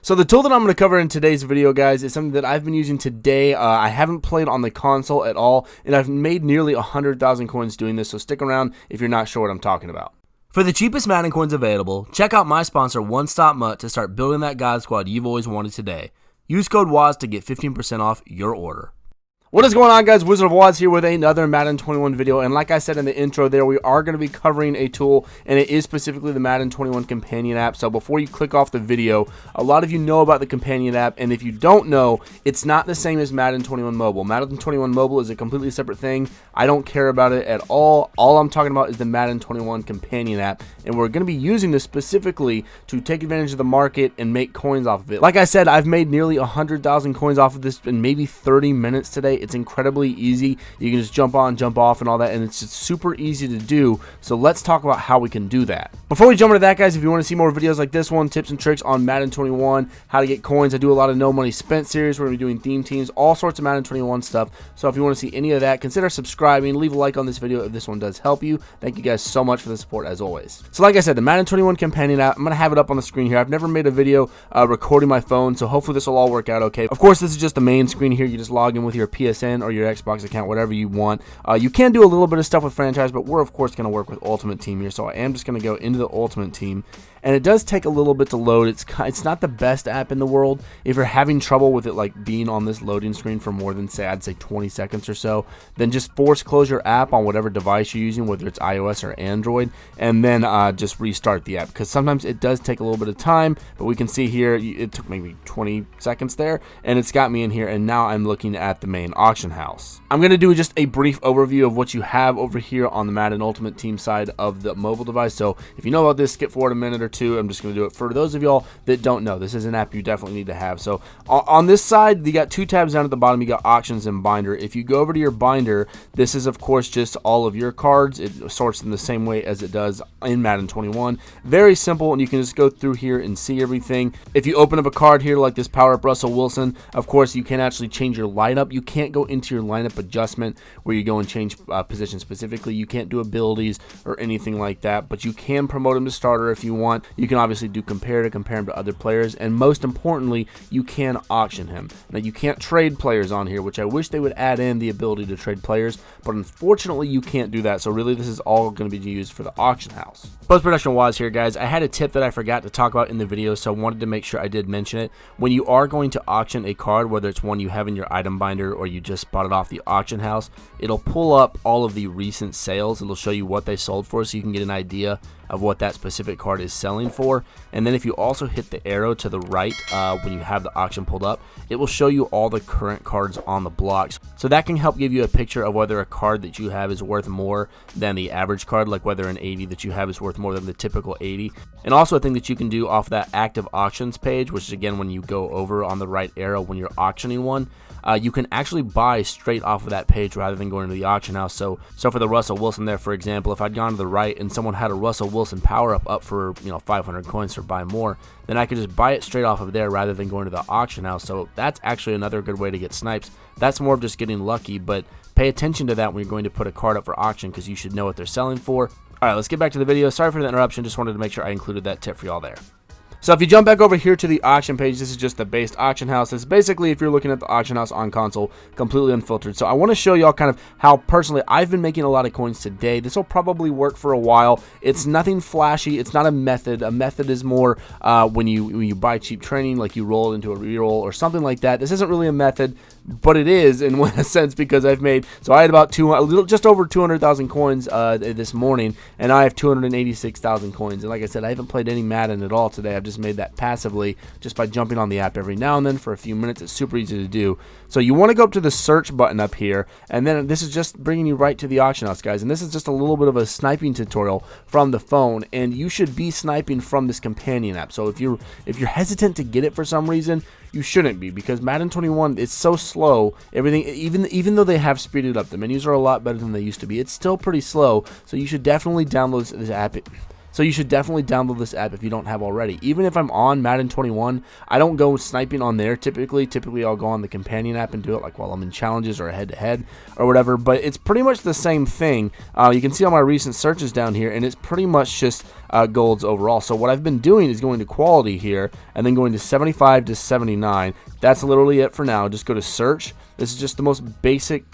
So the tool that I'm going to cover in today's video, guys, is something that I've been using today. I haven't played on the console at all, and I've made nearly 100,000 coins doing this, so stick around if you're not sure what I'm talking about. For the cheapest Madden coins available, check out my sponsor, One Stop Mutt, to start building that God Squad you've always wanted today. Use code WAZ to get 15% off your order. What is going on, guys? Wizard of Waz here with another Madden 21 video, and like I said in the intro there, we are going to be covering a tool, and it is specifically the Madden 21 companion app. So before you click off the video, a lot of you know about the companion app, and if you don't know, it's not the same as Madden 21 Mobile. Madden 21 Mobile is a completely separate thing. I don't care about it at all. All I'm talking about is the Madden 21 companion app, and we're going to be using this specifically to take advantage of the market and make coins off of it. Like I said, I've made nearly 100,000 coins off of this in maybe 30 minutes today. It's incredibly easy. You can just jump on, jump off, and all that, and it's just super easy to do. So let's talk about how we can do that. Before we jump into that, guys, if you want to see more videos like this one, tips and tricks on Madden 21, how to get coins, I do a lot of no money spent series. We're going to be doing theme teams, all sorts of Madden 21 stuff. So if you want to see any of that, consider subscribing, leave a like on this video if this one does help you. Thank you guys so much for the support as always. So like I said, the Madden 21 companion app, I'm going to have it up on the screen here. I've never made a video recording my phone, so hopefully this will all work out okay. Of course, this is just the main screen here. You just log in with your PSN or your Xbox account, whatever you want. You can do a little bit of stuff with franchise, but we're of course going to work with Ultimate Team here, so I am just going to go into the Ultimate Team. And it does take a little bit to load. It's not the best app in the world. If you're having trouble with it like being on this loading screen for more than, say, I'd say 20 seconds or so, then just force close your app on whatever device you're using, whether it's iOS or Android, and then just restart the app, because sometimes it does take a little bit of time. But we can see here it took maybe 20 seconds there, and it's got me in here, and now I'm looking at the main auction house. I'm going to do just a brief overview of what you have over here on the Madden Ultimate Team side of the mobile device. So if you know about this, skip forward a minute or two. I'm just going to do it for those of y'all that don't know. This is an app you definitely need to have. So on this side, you got two tabs down at the bottom. You got auctions and binder. If you go over to your binder, this is of course just all of your cards. It sorts them the same way as it does in Madden 21. Very simple, and you can just go through here and see everything. If you open up a card here like this Power Up Russell Wilson, of course you can actually change your lineup. You can't go into your lineup adjustment where you go and change position specifically. You can't do abilities or anything like that, but you can promote him to starter if you want. You can obviously do compare him to other players, and most importantly, you can auction him. Now, you can't trade players on here, which I wish they would add in the ability to trade players, but unfortunately you can't do that. So really this is all going to be used for the auction house. Post-production wise here, guys, I had a tip that I forgot to talk about in the video, so I wanted to make sure I did mention it. When you are going to auction a card, whether it's one you have in your item binder or you just bought it off the auction house, it'll pull up all of the recent sales. It'll show you what they sold for, so you can get an idea of what that specific card is selling for. And then if you also hit the arrow to the right when you have the auction pulled up, it will show you all the current cards on the blocks. So that can help give you a picture of whether a card that you have is worth more than the average card, like whether an 80 that you have is worth more than the typical 80. And also a thing that you can do off that active auctions page, which is again when you go over on the right arrow when you're auctioning one, you can actually buy straight off of that page rather than going to the auction house. So for the Russell Wilson there, for example, if I'd gone to the right and someone had a Russell Wilson power up for 500 coins or buy more, then I could just buy it straight off of there rather than going to the auction house. So that's actually another good way to get snipes. That's more of just getting lucky, but pay attention to that when you're going to put a card up for auction, because you should know what they're selling for. All right, let's get back to the video. Sorry for the interruption. Just wanted to make sure I included that tip for y'all there. So if you jump back over here to the auction page, this is just the base auction house. It's basically, if you're looking at the auction house on console, completely unfiltered. So I want to show y'all kind of how personally I've been making a lot of coins today. This will probably work for a while. It's nothing flashy. It's not a method. A method is more when you buy cheap training, like you roll into a reroll or something like that. This isn't really a method, but it is in a sense, because I've made, so I had about just over 200,000 coins this morning, and I have 286,000 coins. And like I said, I haven't played any Madden at all today. I've just made that passively just by jumping on the app every now and then for a few minutes. It's super easy to do. So you want to go up to the search button up here, and then this is just bringing you right to the auction house, guys. And this is just a little bit of a sniping tutorial from the phone, and you should be sniping from this companion app. So if you're hesitant to get it for some reason, you shouldn't be, because Madden 21 is so slow. Everything, even though they have speeded up, the menus are a lot better than they used to be. It's still pretty slow, so you should definitely download this app. So you should definitely download this app if you don't have already. Even if I'm on Madden 21, I don't go sniping on there typically. Typically, I'll go on the companion app and do it like while I'm in challenges or head-to-head or whatever. But it's pretty much the same thing. You can see all my recent searches down here, and it's pretty much just golds overall. So what I've been doing is going to quality here and then going to 75 to 79. That's literally it for now. Just go to search. This is just the most basic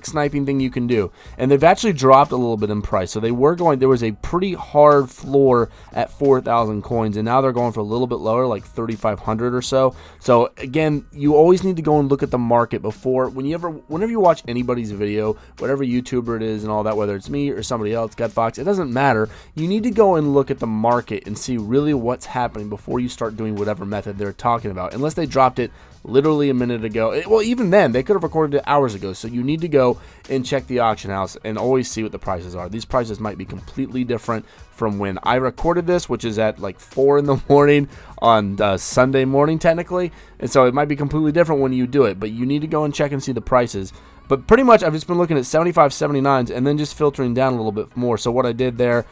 sniping thing you can do. And they've actually dropped a little bit in price. So there was a pretty hard floor at 4,000 coins, and now they're going for a little bit lower, like 3,500 or so. So again, you always need to go and look at the market before, whenever you watch anybody's video, whatever YouTuber it is and all that, whether it's me or somebody else, Gutfox, it doesn't matter. You need to go and look at the market and see really what's happening before you start doing whatever method they're talking about. Unless they dropped it literally a minute ago. Well, even then, they could have recorded it hours ago. So you need to go and check the auction house and always see what the prices are. These prices might be completely different from when I recorded this, which is at like 4 in the morning on Sunday morning technically. And so it might be completely different when you do it, but you need to go and check and see the prices. But pretty much I've just been looking at 75, 79s and then just filtering down a little bit more. So what I did there,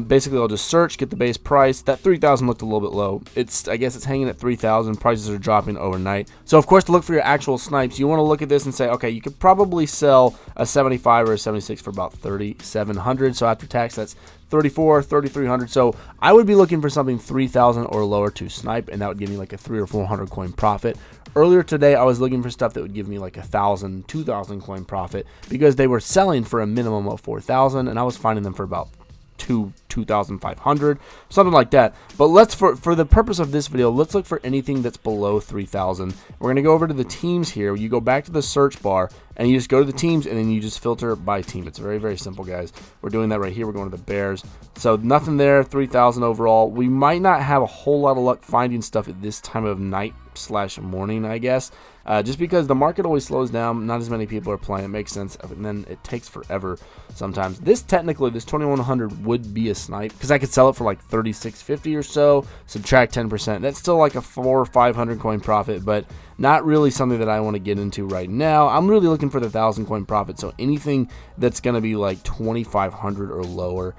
basically I'll just search, get the base price. That 3,000 looked a little bit low. I guess it's hanging at 3,000. Prices are dropping overnight. So of course, to look for your actual snipes, you want to look at this and say, okay, you could probably sell a 75 or a 76 for about 3,700. So after tax, that's 34, 3,300. So I would be looking for something 3,000 or lower to snipe, and that would give me like a 300 or 400 coin profit. Earlier today, I was looking for stuff that would give me like 1,000, 2,000 coin profit because they were selling for a minimum of 4,000, and I was finding them for about 2,500, something like that. But let's, for the purpose of this video, let's look for anything that's below 3,000. We're gonna go over to the teams here. You go back to the search bar and you just go to the teams and then you just filter by team. It's very, very simple, guys. We're doing that right here. We're going to the Bears. So nothing there, 3,000 overall. We might not have a whole lot of luck finding stuff at this time of night / morning, I guess. Just because the market always slows down, not as many people are playing. It makes sense, and then it takes forever sometimes. This 2,100 would be a snipe because I could sell it for like 3,650 or so. Subtract 10%. That's still like a 400 or 500 coin profit, but not really something that I want to get into right now. I'm really looking for the 1,000 coin profit. So anything that's going to be like 2,500 or lower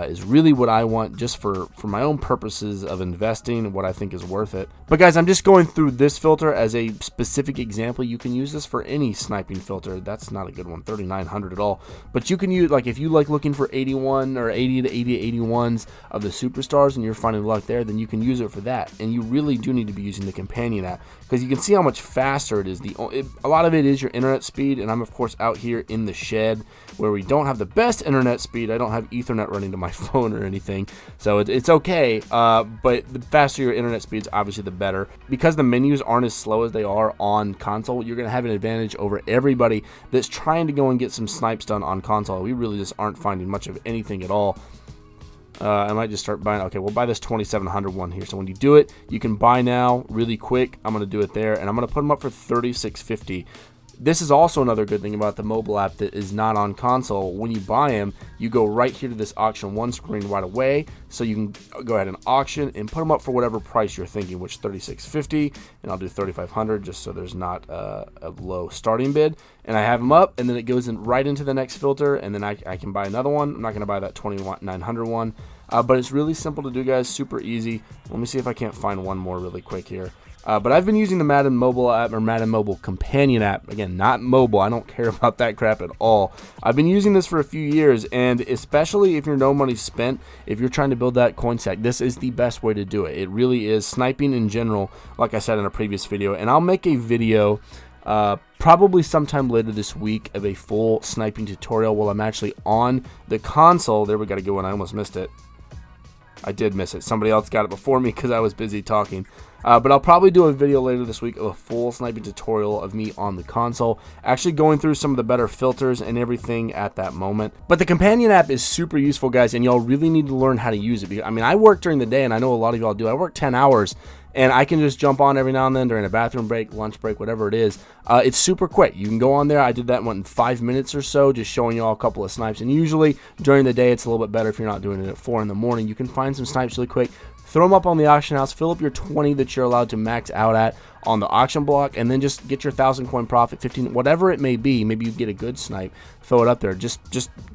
is really what I want, just for my own purposes of investing, what I think is worth it. But guys, I'm just going through this filter as a specific example. You can use this for any sniping filter. That's not a good one, 3,900 at all. But you can use, like, if you like looking for 81 or 80 to 81s of the superstars and you're finding luck there, then you can use it for that. And you really do need to be using the companion app because you can see how much faster it is. A lot of it is your internet speed, and I'm of course out here in the shed where we don't have the best internet speed. I don't have Ethernet running to my phone or anything, so it's okay. But the faster your internet speed is obviously the better. Because the menus aren't as slow as they are on console, you're going to have an advantage over everybody that's trying to go and get some snipes done on console. We really just aren't finding much of anything at all. I might just start buying. Okay, we'll buy this 2,700 one here. So when you do it, you can buy now really quick. I'm going to do it there, and I'm going to put them up for 3,650. This is also another good thing about the mobile app that is not on console. When you buy them, you go right here to this auction one screen right away. So you can go ahead and auction and put them up for whatever price you're thinking, which 3,650, and I'll do 3,500 just so there's not a low starting bid. And I have them up, and then it goes right into the next filter, and then I can buy another one. I'm not going to buy that 2,900 one, but it's really simple to do, guys. Super easy. Let me see if I can't find one more really quick here. But I've been using the Madden mobile app, or Madden mobile companion app. Again, not mobile. I don't care about that crap at all. I've been using this for a few years, and especially if you're no money spent, if you're trying to build that coin stack, this is the best way to do it. It really is. Sniping in general, like I said in a previous video, and I'll make a video probably sometime later this week of a full sniping tutorial while I'm actually on the console. There, we got to go, and I almost missed it. I did miss it. Somebody else got it before me because I was busy talking. But I'll probably do a video later this week of a full sniping tutorial of me on the console, actually going through some of the better filters and everything at that moment. But the companion app is super useful, guys, and y'all really need to learn how to use it. Because, I mean, I work during the day, and I know a lot of y'all do. I work 10 hours, and I can just jump on every now and then during a bathroom break, lunch break, whatever it is. It's super quick. You can go on there. I did that in 5 minutes or so, just showing you all a couple of snipes. And usually during the day, it's a little bit better if you're not doing it at 4 in the morning. You can find some snipes really quick. Throw them up on the auction house, fill up your 20 that you're allowed to max out at on the auction block, and then just get your 1,000 coin profit, 15, whatever it may be. Maybe you get a good snipe, throw it up there. Just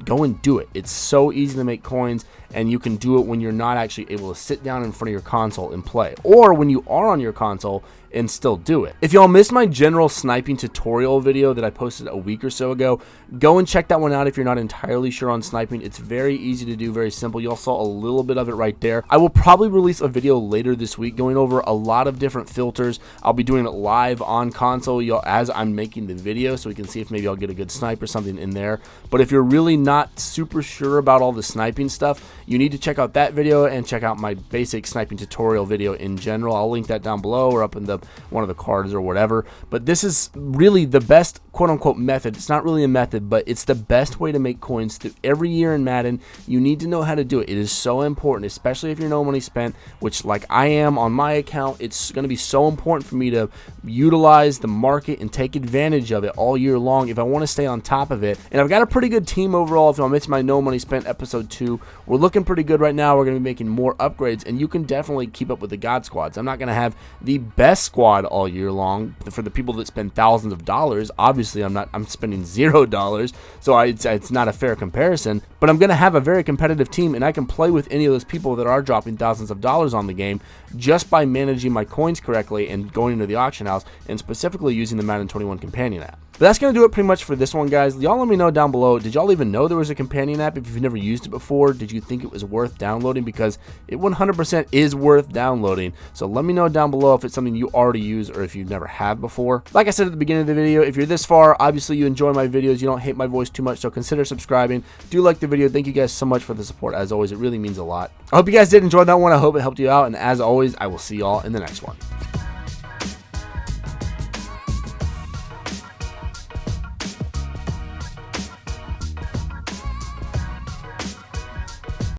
go and do it. It's so easy to make coins, and you can do it when you're not actually able to sit down in front of your console and play, or when you are on your console and still do it. If y'all missed my general sniping tutorial video that I posted a week or so ago, go and check that one out if you're not entirely sure on sniping. It's very easy to do, very simple. Y'all saw a little bit of it right there. I will probably release a video later this week going over a lot of different filters. I'll be doing it live on console, y'all, as I'm making the video, so we can see if maybe I'll get a good snipe or something in there. But if you're really not super sure about all the sniping stuff, you need to check out that video and check out my basic sniping tutorial video in general. I'll link that down below or up in the one of the cards or whatever. But this is really the best quote-unquote method. It's not really a method, but it's the best way to make coins every year in Madden. You need to know how to do it. It is so important, especially if you're no money spent, which like I am on my account. It's going to be so important for me to utilize the market and take advantage of it all year long if I want to stay on top of it. And I've got a pretty good team overall. If I'll mention my no money spent episode 2, we're looking pretty good right now. We're going to be making more upgrades, and you can definitely keep up with the God squads. I'm not going to have the best squad all year long for the people that spend thousands of dollars. Obviously, I'm spending $0, so it's not a fair comparison, but I'm going to have a very competitive team, and I can play with any of those people that are dropping thousands of dollars on the game just by managing my coins correctly and going into the auction house, and specifically using the Madden 21 companion app. But that's going to do it pretty much for this one, guys. Y'all let me know down below, did y'all even know there was a companion app? If you've never used it before, did you think it was worth downloading? Because it 100% is worth downloading. So let me know down below if it's something you already use or if you never have before. Like I said at the beginning of the video, if you're this far, obviously you enjoy my videos, you don't hate my voice too much, so consider subscribing. Do like the video. Thank you guys so much for the support. As always, it really means a lot. I hope you guys did enjoy that one. I hope it helped you out, and as always, I will see y'all in the next one.